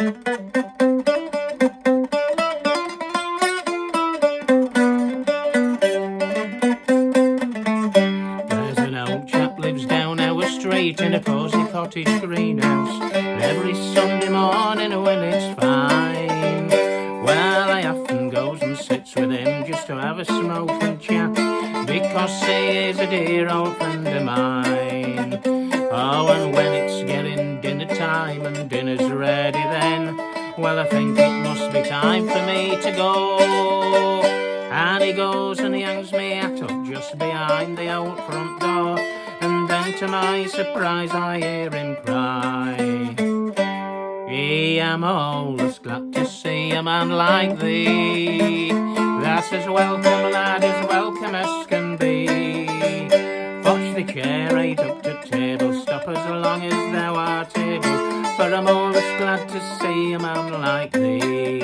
There's an old chap lives down our street in a cosy cottage greenhouse. And every Sunday morning when it's fine, well, I often goes and sits with him just to have a smoke and chat, because he is a dear old friend of mine. Oh, and when it's getting dinner time and dinner's ready then, well, I think it must be time for me to go. And he goes and he hangs me hat up just behind the old front door, and then to my surprise I hear him cry, I'm always glad to see a man like thee, that's as welcome, lad, as welcome as can be. Fetch the chair right up to table, stop as long as thou art able, for I'm always glad to see a man like thee.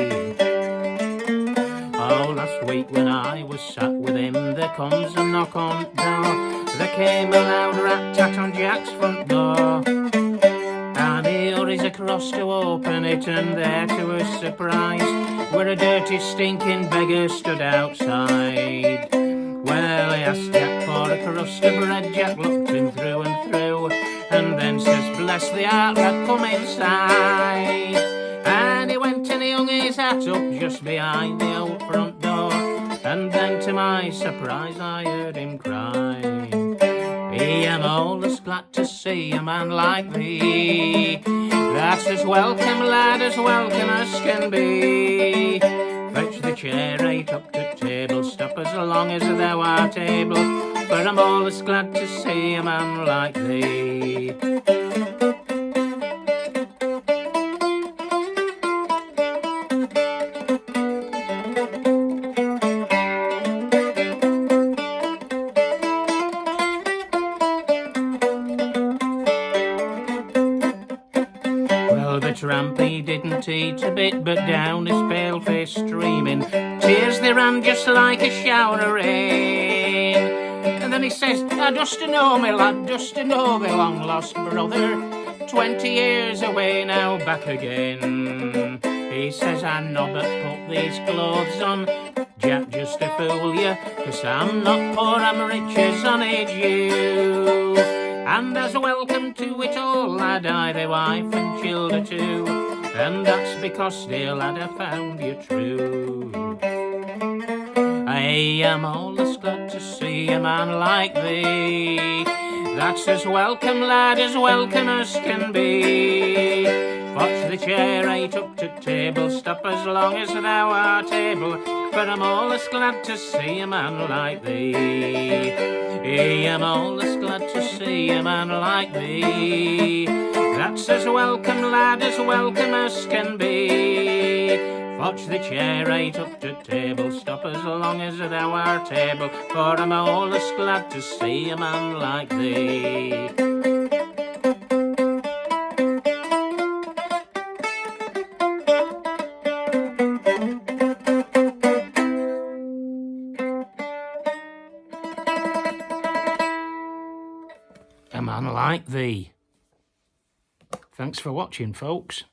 Oh, last week when I was sat with him, there comes a knock on the door. There came a loud rat-tat on Jack's front door, and he hurries across to open it, and there to his surprise, where a dirty stinking beggar stood outside. Well, he asked Jack for a crust of bread. Jack looked him through and through, and then says, bless the heart, lad, come inside. And he went and he hung his hat up just behind the old front door, and then to my surprise I heard him cry, I'm always glad to see a man like thee, that's as welcome, lad, as welcome as can be. Fetch the chair right up to table, stop as long as thou art able, for I'm always glad to see a man like thee. Well, the tramp, he didn't eat a bit, but down his pale face streaming, tears they ran just like a shower of rain. And then he says, I dost know me, lad, dost know me long lost brother, 20 years away now back again. He says, I know but put these clothes on, Jack, just to fool you, 'cause I'm not poor, I'm rich as on age you. And as welcome to it all, lad, I've a wife and children too, and that's because still, lad, I found you true. I am always glad to see a man like thee, that's as welcome, lad, as welcome as can be. Fetch the chair right up to table, stop as long as thou art able, for I'm always glad to see a man like thee. I'm always glad to see a man like thee, that's as welcome, lad, as welcome as can be. Fetch the chair right up to table, stop as long as thou art able, for I'm always glad to see a man like thee. A man like thee. Thanks for watching, folks.